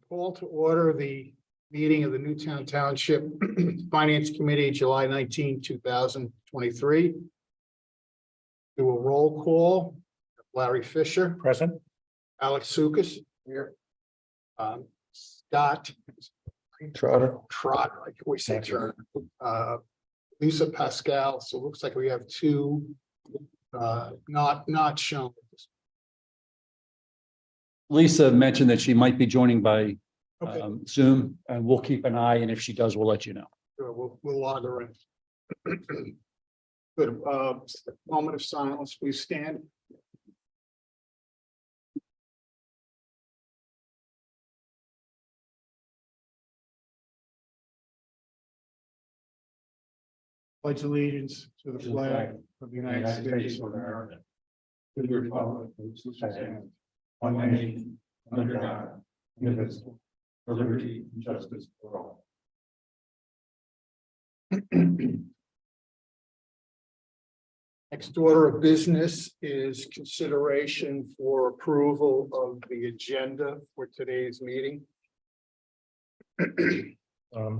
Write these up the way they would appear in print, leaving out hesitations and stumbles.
Call to order the meeting of the Newtown Township Finance Committee, July 19, 2023. Do a roll call. Larry Fisher. Present. Alex Sukas. Here. Scott Trotter. I always say Trotter. Lisa Pascal. So it looks like we have two not shown. Lisa mentioned that she might be joining by Okay. Zoom, and we'll keep an eye, and if she does, we'll let you know. Sure, we'll log her in. Good. Moment of silence, please stand. Pledge allegiance to the flag of the United States of America, to the republic which stands one nation under God, indivisible, with liberty and justice for all. Next order of business is consideration for approval of the agenda for today's meeting. I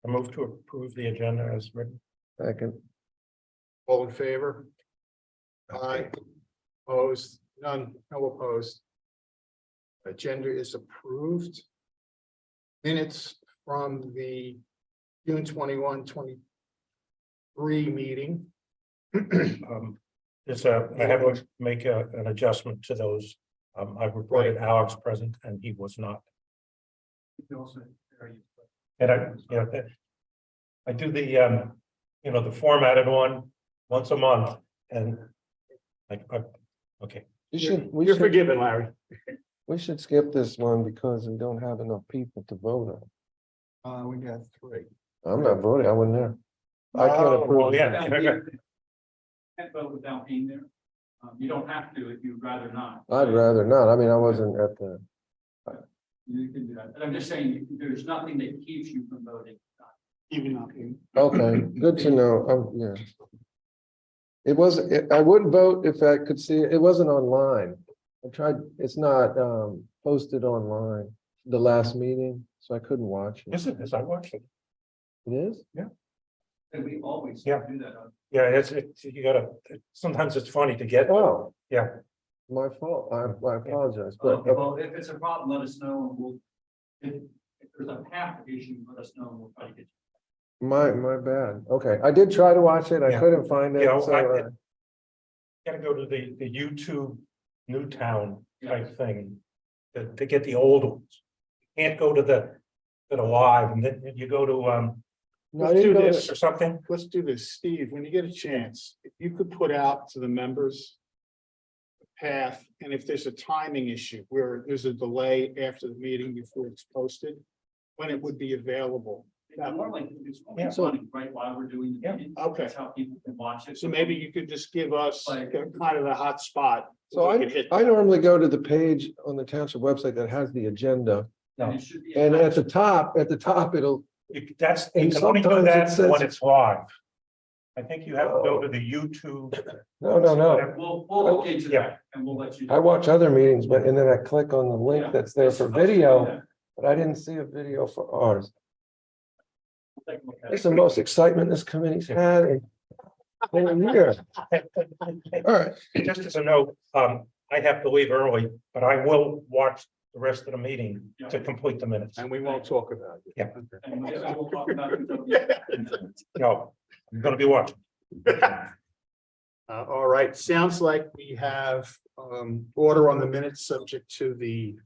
move to approve the agenda as written. Second. All in favor? Aye. Opposed? None. No opposed. Agenda is approved. Minutes from the June 21, 23 meeting. I have to make an adjustment to those. I reported Alex present and he was not. And I do the the formatted one once a month, and okay. You're forgiven, Larry. We should skip this one because we don't have enough people to vote on. We got three. I'm not voting. I wasn't there. I can't Oh, approve. well, yeah. Can't vote without being there. You don't have to if you'd rather not. I'd rather not. I mean, I wasn't at the. You can do that. But I'm just saying, there's nothing that keeps you from voting. Even not being. Okay, good to know. Yeah. It was. I would vote if I could see it. It wasn't online. I tried. It's not posted online. The last meeting, so I couldn't watch it. Yes, it is. I watched it. It is. And we always Yeah. do that. Yeah, it's you gotta. Sometimes it's funny to get. Oh, Yeah. my fault. I apologize, but Well, if it's a problem, let us know and we'll, if there's a path issue, let us know and we'll try to get. my bad. Okay, I did try to watch it. I Yeah. couldn't find it. Yeah, So, Gotta go to the YouTube Newtown type thing to get the old ones. Can't go to the live, and then you go to no, I Let's didn't do go to- this. or something. Let's do this, Steve, when you get a chance, if you could put out to the members the path, and if there's a timing issue where there's a delay after the meeting before it's posted, when it would be available. More like it's Yeah. running right while we're doing the Yeah. meeting. Okay. That's how people can watch it. So maybe you could just give us Like- kind of the hot spot. So we could hit I that. normally go to the page on the township website that has the agenda, And it should be. and at attached. the top, it'll, You can And only do sometimes it that says- when it's live. I think you have to go to the YouTube. no. We'll look into Yeah. that and we'll let you. I watch other meetings, but, and then I click on the link Yeah. that's there for video, but I didn't see a video for ours. Take a look at It's it. the most excitement this committee's had in a year. All right, Just as a note, I have to leave early, but I will watch the rest of the meeting to complete the minutes. And we won't talk about it. Yeah. And we'll talk about it. No, I'm gonna be watching. All right, sounds like we have order on the minutes subject to the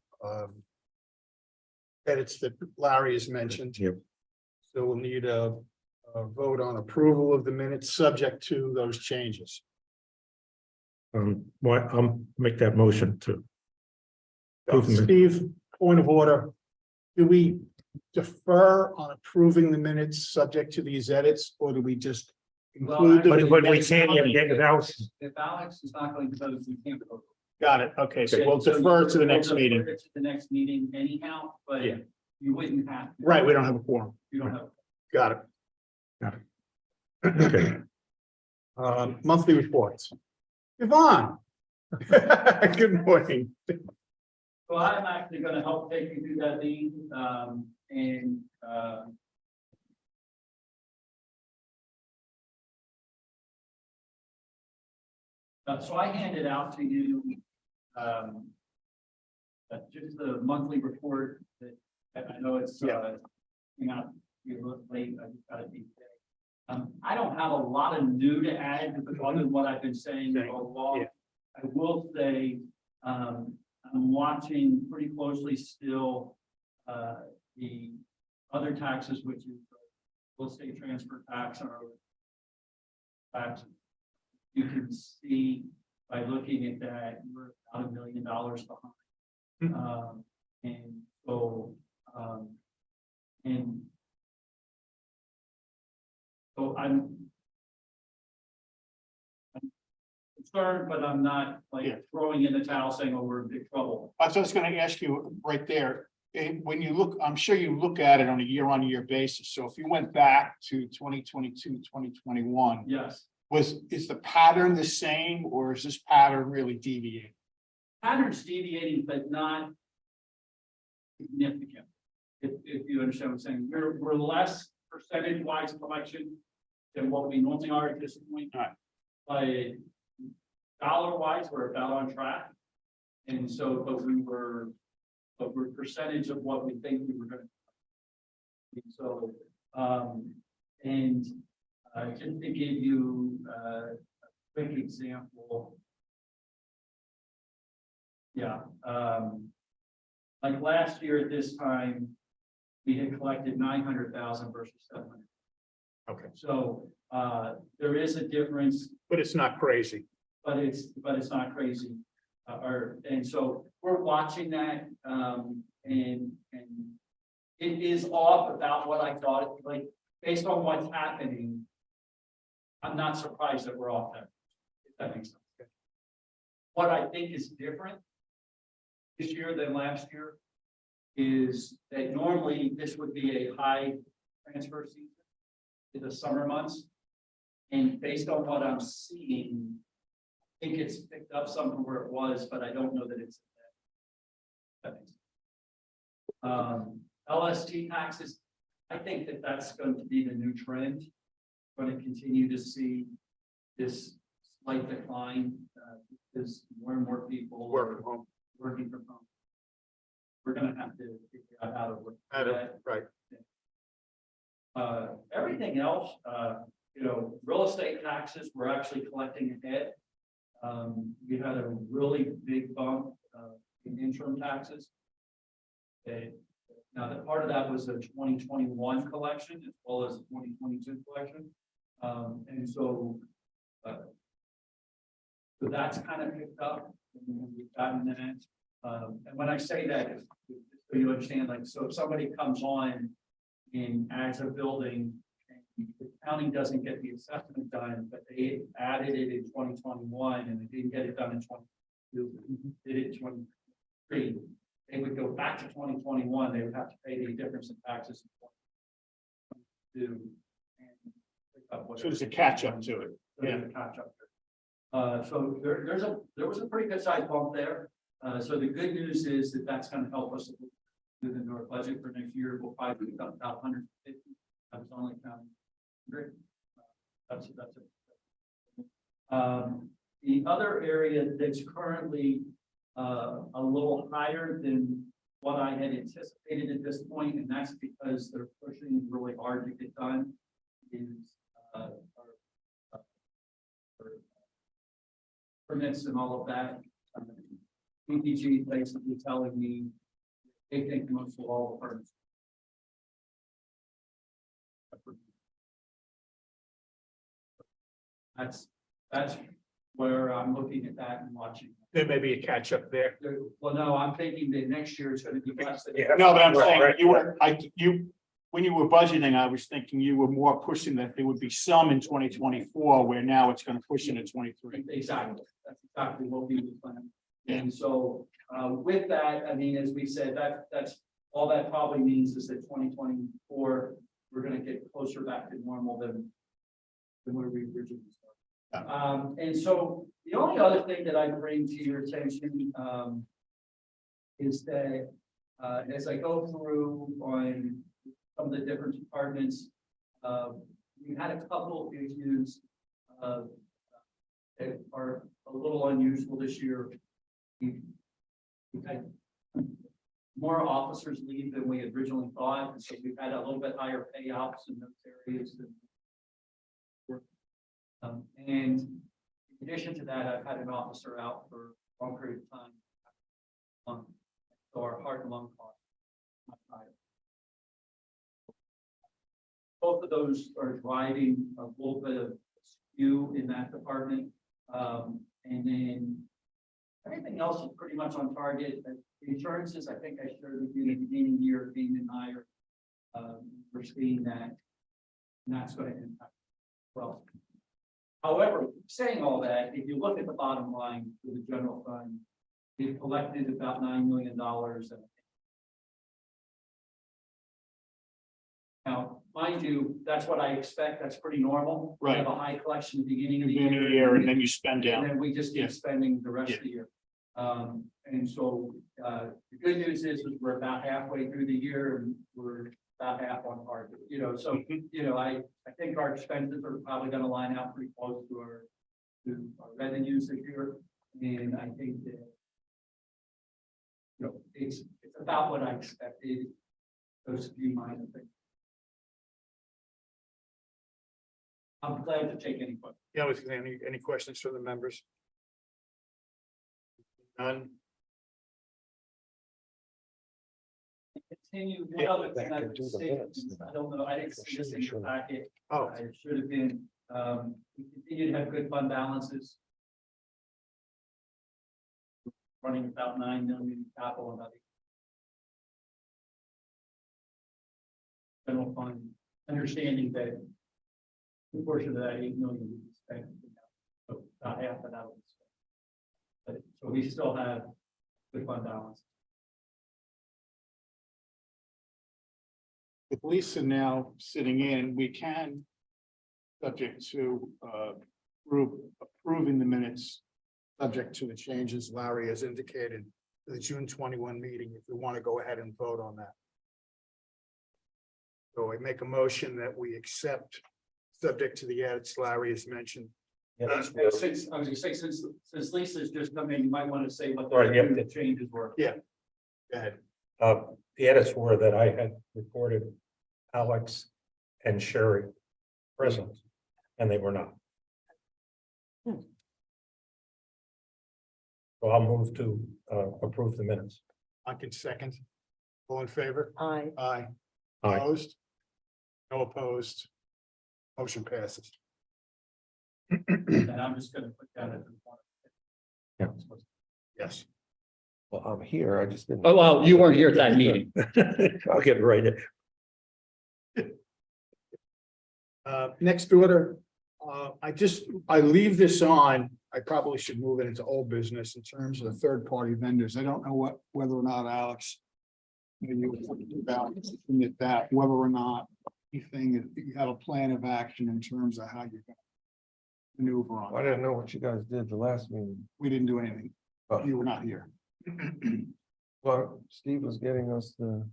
edits that Larry has mentioned. Yep. So we'll need a vote on approval of the minutes subject to those changes. I'll make that motion to. Approve the minutes. Steve, point of order. Do we defer on approving the minutes subject to these edits, or do we just include them? in the But we next can't meeting? get it out. If Alex is not going to vote, we can't vote. Got it. Okay, so we'll defer to the next meeting. To the next meeting anyhow, but Yeah. you wouldn't have. to. Right, we don't have a quorum. You don't have. Got it. Okay. Monthly reports. Yvonne. Good morning. So I'm actually gonna help take you through that lead, so I handed out to you, just the monthly report that, I know it's, came out a little late, I just got it today. I don't have a lot of new to add, other than what I've been saying all along. I will say, I'm watching pretty closely still, the other taxes, which is real estate transfer tax or tax. You can see by looking at that, we're about $1 million behind. And so, I'm concerned, but I'm not like throwing in the towel saying, oh, we're in big trouble. I was just gonna ask you right there, when you look, I'm sure you look at it on a year basis. So if you went back to 2022, 2021, Yes. is the pattern the same, or is this pattern really deviating? Patterns deviating, but not significant. If you understand what I'm saying, we're less percentage-wise collection than what we normally are at this point. All right. By dollar-wise, we're about on track. And so, but we're percentage of what we think we were going to. So, just to give you a quick example. Yeah, like last year at this time, we had collected 900,000 versus 700. Okay. So there is a difference, But it's not crazy. but it's not crazy. And so we're watching that, and it is off about what I thought. Like based on what's happening, I'm not surprised that we're off there. If that makes sense. What I think is different this year than last year is that normally this would be a high transfer season in the summer months. And based on what I'm seeing, I think it's picked up some from where it was, but I don't know that it's that makes sense. LST taxes, I think that that's going to be the new trend. Going to continue to see this slight decline because more and more people Work from home. working from home. We're going to have to figure out how to work. Right. Everything else, real estate taxes, we're actually collecting ahead. We had a really big bump in interim taxes. Now, that part of that was a 2021 collection as well as a 2022 collection. And so that's kind of picked up. And we've gotten that. And when I say that, so you understand, like, so if somebody comes on and adds a building, and the county doesn't get the assessment done, but they added it in 2021 and they didn't get it done in 2022, did it in 2023, they would go back to 2021, they would have to pay the difference in taxes in 2022 and pick up what. So there's a catch up to it. Yeah, catch up. So there was a pretty good size bump there. So the good news is that that's going to help us within our budget for next year. We'll probably be about 150. That's only counting. Great. That's it. The other area that's currently a little higher than what I had anticipated at this point, and that's because they're pushing really hard to get done, is our permits and all of that. PPG basically telling me they think most of all the permits. That's where I'm looking at that and watching. There may be a catch up there. Well, no, I'm thinking that next year it's going to be less than. No, but I'm saying when you were budgeting, I was thinking you were more pushing that there would be some in 2024, where now it's going to push into 23. Exactly. That's exactly what we were planning. And so with that, I mean, as we said, that's all that probably means is that 2024, we're going to get closer back to normal than where we originally started. And so the only other thing that I bring to your attention, is that, as I go through on some of the different departments, we had a couple of issues, that are a little unusual this year. We've had more officers leave than we originally thought, and so we've had a little bit higher payouts in those areas. And in addition to that, I've had an officer out for a long period of time. So our heart and lung costs are much higher. Both of those are driving a little bit of skew in that department. And then everything else is pretty much on target. The insurances, I think I shared with you at the beginning of the year, came in higher. We're seeing that, and that's going to impact well. However, saying all that, if you look at the bottom line for the general fund, we've collected about $9 million. Now, mind you, that's what I expect. That's pretty normal. We have a high collection at the beginning of the year, and then you spend and down. then we just keep spending the rest of the year. And so the good news is we're about halfway through the year and we're about half on target, you know, so, you know, I think our expenses are probably going to line out pretty close to our revenues this year. And I think that, you know, it's about what I expected. Those few minor things. I'm glad to take any questions. Yeah, any questions from the members? None. Continue, one other thing I would say, I don't know, I didn't see this in your packet. Oh, It should have been, we continue to have good fund balances. Running about 9 million in capital and other. General fund, understanding that a portion of that 8 million will be spent, so about half of that will be spent. But so we still have good fund balance. with Lisa now sitting in, we can, subject to group approving the minutes, subject to the changes Larry has indicated for the June 21 meeting, if we want to go ahead and vote on that. So I make a motion that we accept, subject to the edits Larry has mentioned. Since I was gonna say, since Lisa's just come in, you might want to say what Right, yeah. the changes were. Go ahead. The edits were that I had reported Alex and Sherry present, and they were not. So I'll move to approve the minutes. I can second. All in favor? Aye. Aye. Aye. Opposed? No opposed. Motion passes. And I'm just gonna put that at the point. Yes. Well, I'm here. I just didn't. Oh, well, you weren't here at that meeting. I'll get right in. Next order, I leave this on, I probably should move it into old business in terms of the third-party vendors. I don't know whether or not Alex, maybe you were thinking about that, whether or not anything, you have a plan of action in terms of how you're going to maneuver on. I didn't know what you guys did the last meeting. We didn't do anything. Oh. You were not here. Well, Steve was getting us the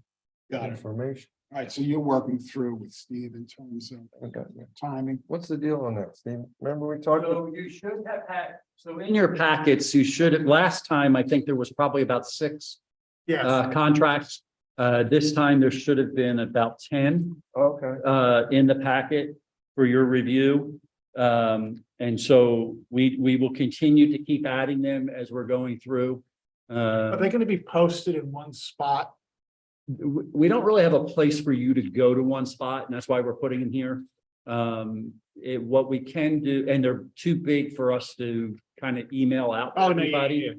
Got it. information. All right, so you're working through with Steve in terms of Okay. timing. What's the deal on that, Steve? Remember we talked? So you should have had, So in your packets, you should have, last time, I think there was probably about 6 Yes, contracts. This time there should have been about 10 Okay. in the packet for your review. And so we will continue to keep adding them as we're going through. are they going to be posted in one spot? We don't really have a place for you to go to one spot, and that's why we're putting them here. What we can do, and they're too big for us to kind of email out to everybody.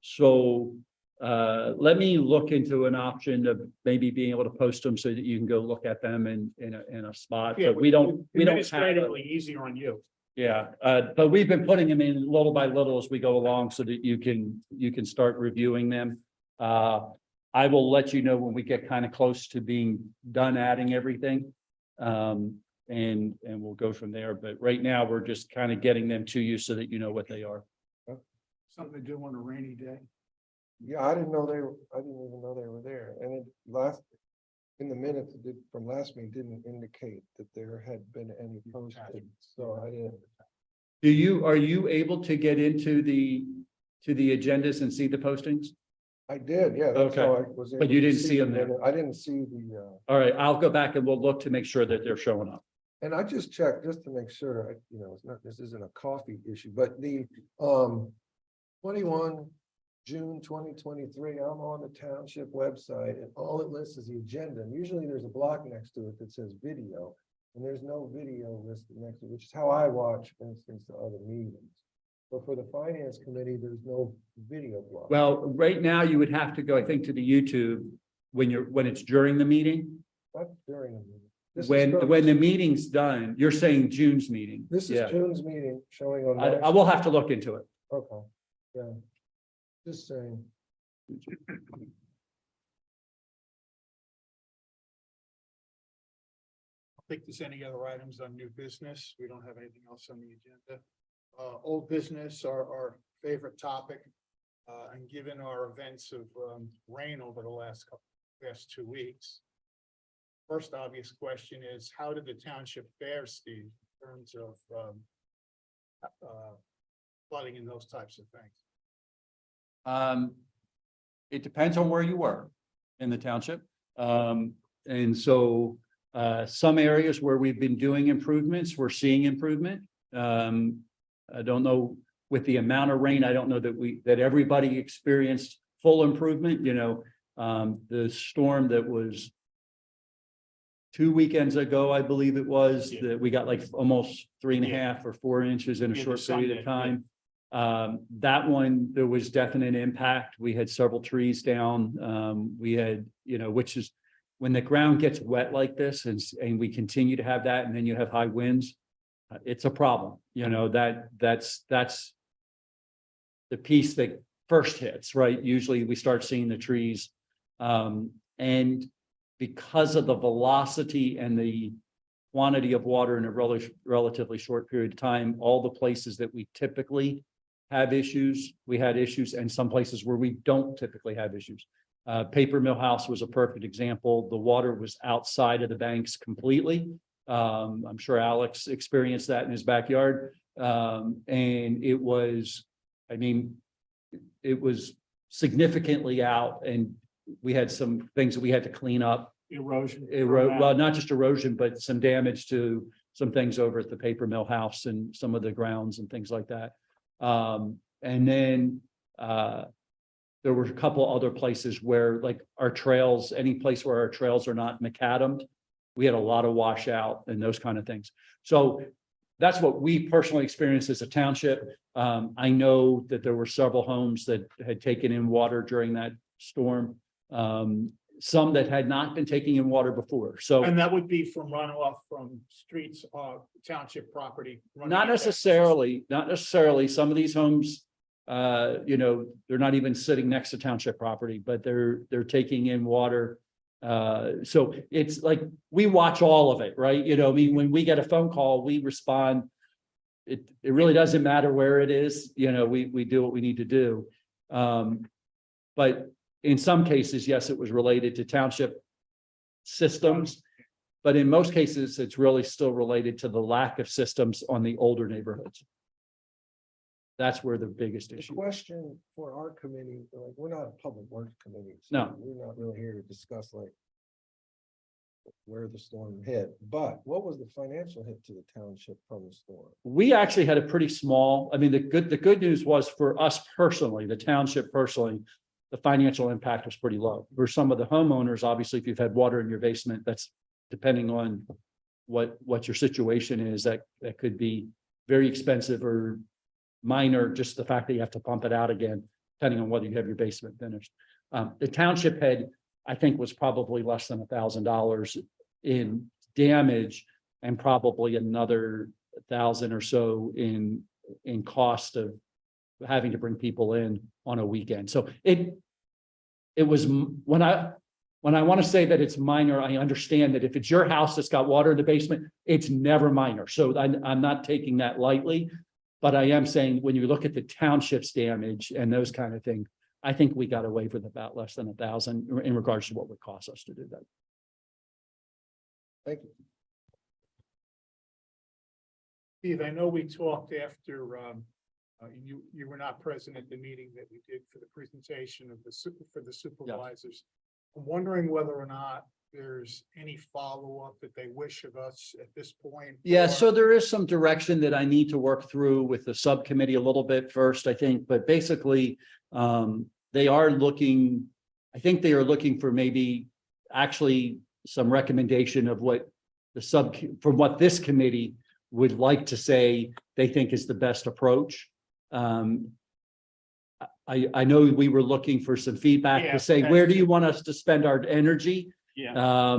So let me look into an option of maybe being able to post them so that you can go look at them in a spot, but we don't have a- Administratively easier on you. yeah, but we've been putting them in little by little as we go along so that you can start reviewing them. I will let you know when we get kind of close to being done adding everything. And we'll go from there. But right now, we're just kind of getting them to you so that you know what they are. Something to do on a rainy day. Yeah, I didn't know I didn't even know they were there. And in the minutes from last meeting didn't indicate that there had been any posted, so I didn't. Are you able to get into the agendas and see the postings? I did, yeah. That's how I was But able you to didn't see them there. I didn't see All right, I'll go back and we'll look to make sure that they're showing up. and I just checked just to make sure, it's not, this isn't a coffee issue, but the 21 June 2023, I'm on the township website and all it lists is the agenda. And usually there's a block next to it that says video. And there's no video listed next to it, which is how I watch, for instance, the other meetings. But for the finance committee, there's no video block. Well, right now you would have to go, I think, to the YouTube when it's during the meeting. Not during the meeting. This is When the meeting's done, you're saying June's meeting. This is Yeah. June's meeting showing on. I will have to look into it. Okay, yeah. Just saying. I think there's any other items on new business. We don't have anything else on the agenda. Old business, our favorite topic. And given our events of rain over the last 2 weeks. First obvious question is, how did the township fare, Steve, in terms of flooding and those types of things? It depends on where you were in the township. And so some areas where we've been doing improvements, we're seeing improvement. I don't know with the amount of rain, I don't know that everybody experienced full improvement, the storm that was 2 weekends ago, I believe it was, that we got like almost 3.5 or 4 inches in a short period of time. That one, there was definite impact. We had several trees down. We had, which is when the ground gets wet like this and we continue to have that, and then you have high winds, it's a problem. That's the piece that first hits, right? Usually we start seeing the trees. And because of the velocity and the quantity of water in a relatively short period of time, all the places that we typically have issues, we had issues, and some places where we don't typically have issues. Paper Mill House was a perfect example. The water was outside of the banks completely. I'm sure Alex experienced that in his backyard. And it was significantly out, and we had some things that we had to clean up. Erosion. Well, not just erosion, but some damage to some things over at the Paper Mill House and some of the grounds and things like that. And then there were a couple other places where, like our trails, any place where our trails are not macadamed, we had a lot of washout and those kind of things. So that's what we personally experienced as a township. I know that there were several homes that had taken in water during that storm. Some that had not been taking in water before. So And that would be from runoff from streets or township property? not necessarily. Some of these homes, they're not even sitting next to township property, but they're taking in water. So it's like, we watch all of it, right? When we get a phone call, we respond. It really doesn't matter where it is, we do what we need to do. But in some cases, yes, it was related to township systems, but in most cases, it's really still related to the lack of systems on the older neighborhoods. That's where the biggest The issue. question for our committee, like, we're not a public works committee. So No. we're not really here to discuss like where the storm hit, but what was the financial hit to the township from the storm? We actually had a pretty small, the good news was for us personally, the township personally, the financial impact was pretty low. For some of the homeowners, obviously, if you've had water in your basement, that's depending on what your situation is, that could be very expensive or minor, just the fact that you have to pump it out again, depending on whether you have your basement finished. The township had, I think, was probably less than $1,000 in damage, and probably another 1,000 or so in cost of having to bring people in on a weekend. So it was, when I want to say that it's minor, I understand that if it's your house that's got water in the basement, it's never minor. So I'm not taking that lightly, but I am saying when you look at the township's damage and those kind of things, I think we got away with about less than 1,000 in regards to what would cost us to do that. Thank you. Steve, I know we talked after, you were not present at the meeting that we did for the presentation of the supervisors. I'm wondering whether or not there's any follow-up that they wish of us at this point. Yeah, or- so there is some direction that I need to work through with the subcommittee a little bit first, I think, but basically, they are looking, I think they are looking for maybe actually some recommendation of what from what this committee would like to say they think is the best approach. I know we were looking for some feedback Yeah, to say, that's- where do you want us to spend our energy? Yeah.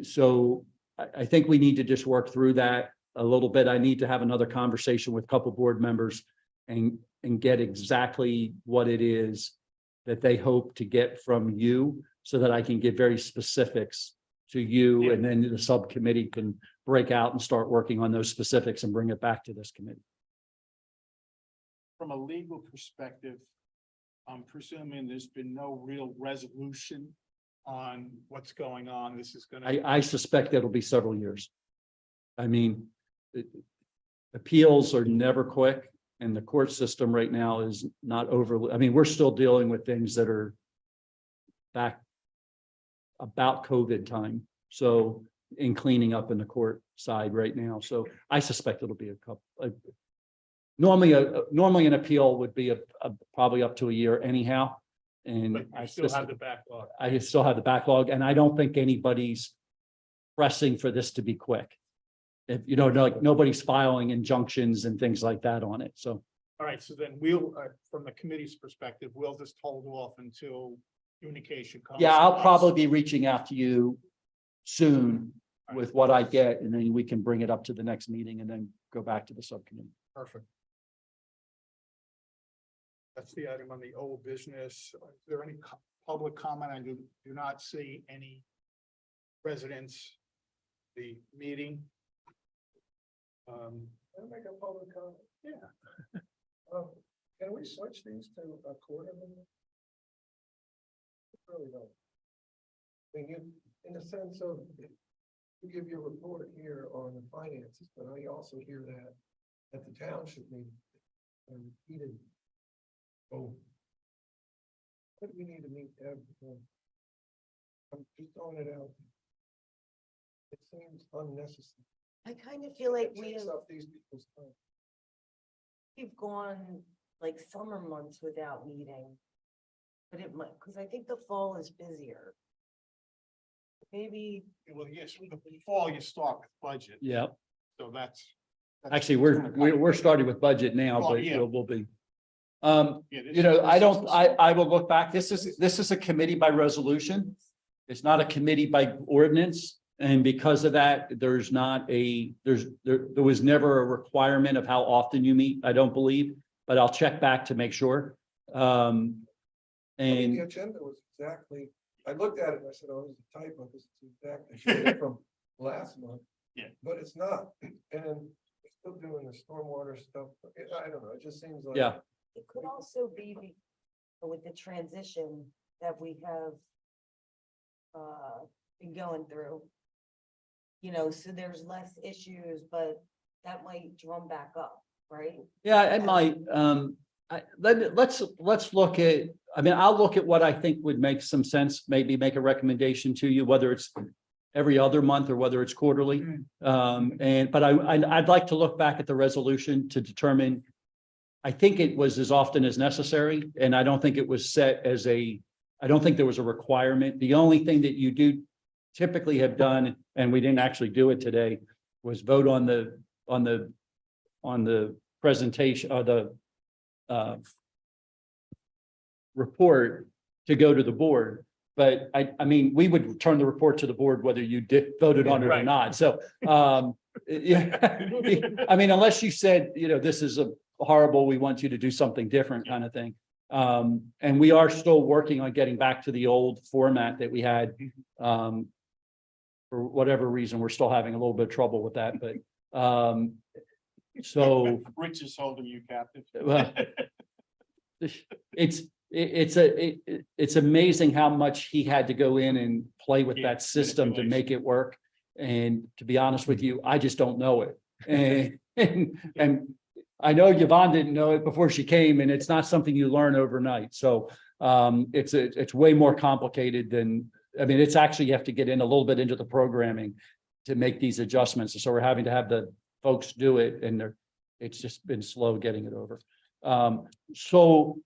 So I think we need to just work through that a little bit. I need to have another conversation with a couple board members and get exactly what it is that they hope to get from you so that I can give very specifics to you, and then the subcommittee can break out and start working on those specifics and bring it back to this committee. From a legal perspective, I'm presuming there's been no real resolution on what's going on. This is gonna. I suspect it'll be several years. I mean, appeals are never quick, and the court system right now is not overly, I mean, we're still dealing with things that are back about COVID time. So in cleaning up in the court side right now. So I suspect it'll be a couple. Normally an appeal would be probably up to a year anyhow. And But you still have the backlog. I still have the backlog, and I don't think anybody's pressing for this to be quick. If you know, like nobody's filing injunctions and things like that on it. So All right, so then we'll, from the committee's perspective, we'll just hold off until communication comes. yeah, to I'll us. probably be reaching out to you soon with what I get, and then we can bring it up to the next meeting and then go back to the subcommittee. Perfect. That's the item on the old business. Is there any public comment? I do not see any residents. The meeting. Can I make a public comment? Yeah. Can we switch these to a quarterly? Really don't. I mean, in the sense of, you give your report here on the finances, but I also hear that at the township meeting. And repeated. Oh. What do we need to meet everyone? I'm just throwing it out. It seems unnecessary. I kind of feel like It takes up these people's time. we've gone like summer months without meeting. But it might, because I think the fall is busier. Maybe, Well, yes, the fall you start with budget, Yeah, so that's. actually, we're starting with budget now, Well, but yeah. we'll be. Yeah, this You know, is- I will look back. This is a committee by resolution. It's not a committee by ordinance. And because of that, there was never a requirement of how often you meet, I don't believe, but I'll check back to make sure. I mean, the And agenda was exactly, I looked at it and I said, oh, it's a typo, this is exactly from last month. Yeah. But it's not, and we're still doing the stormwater stuff, I don't know, it just seems like. yeah, it could also be with the transition that we have been going through. You know, so there's less issues, but that might drum back up, right? yeah, it might. Let's look at, I mean, I'll look at what I think would make some sense, maybe make a recommendation to you, whether it's every other month or whether it's quarterly. But I'd like to look back at the resolution to determine. I think it was as often as necessary, and I don't think it was set as I don't think there was a requirement. The only thing that you do typically have done, and we didn't actually do it today, was vote on the presentation or the report to go to the board. But I mean, we would return the report to the board whether you voted on it or Right. not. So, yeah, I mean, unless you said, you know, this is a horrible, we want you to do something different kind of thing. And we are still working on getting back to the old format that we had. For whatever reason, we're still having a little bit of trouble with that, but so Rich is holding you captive. well, it's amazing how much he had to go in and play with that system to make it work. And to be honest with you, I just don't know it. And I know Yvonne didn't know it before she came, and it's not something you learn overnight. So it's way more complicated than, I mean, it's actually, you have to get in a little bit into the programming to make these adjustments. So we're having to have the folks do it, and it's just been slow getting it over. So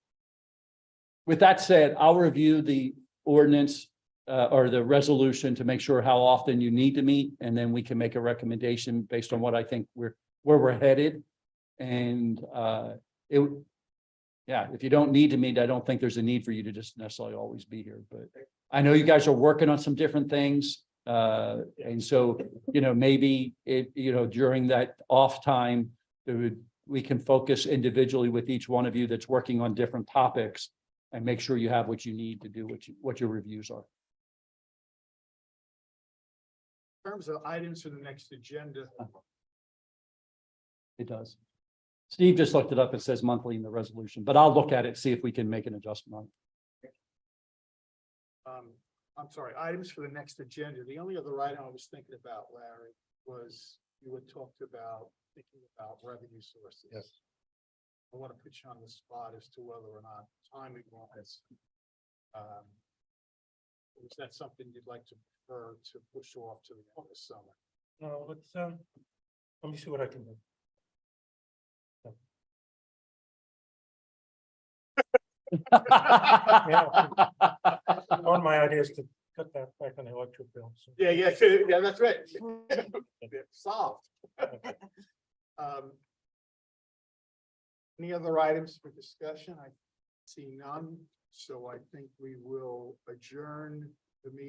with that said, I'll review the ordinance or the resolution to make sure how often you need to meet, and then we can make a recommendation based on what I think where we're headed. And yeah, if you don't need to meet, I don't think there's a need for you to just necessarily always be here. But I know you guys are working on some different things. And so, maybe during that off time, we can focus individually with each one of you that's working on different topics and make sure you have what you need to do what your reviews are. In terms of items for the next agenda, It does. Steve just looked it up. It says monthly in the resolution, but I'll look at it, see if we can make an adjustment on it. I'm sorry, items for the next agenda. The only other item I was thinking about, Larry, was you had talked about thinking about revenue sources. Yes. I want to put you on the spot as to whether or not timing wise. Is that something you'd like to prefer to push off to the end of the summer? No, let's, let me see what I can do. Yeah. One of my ideas to cut that back on the electric bill. So. Yeah, that's right. Solved. Any other items for discussion? I see none, so I think we will adjourn the meeting.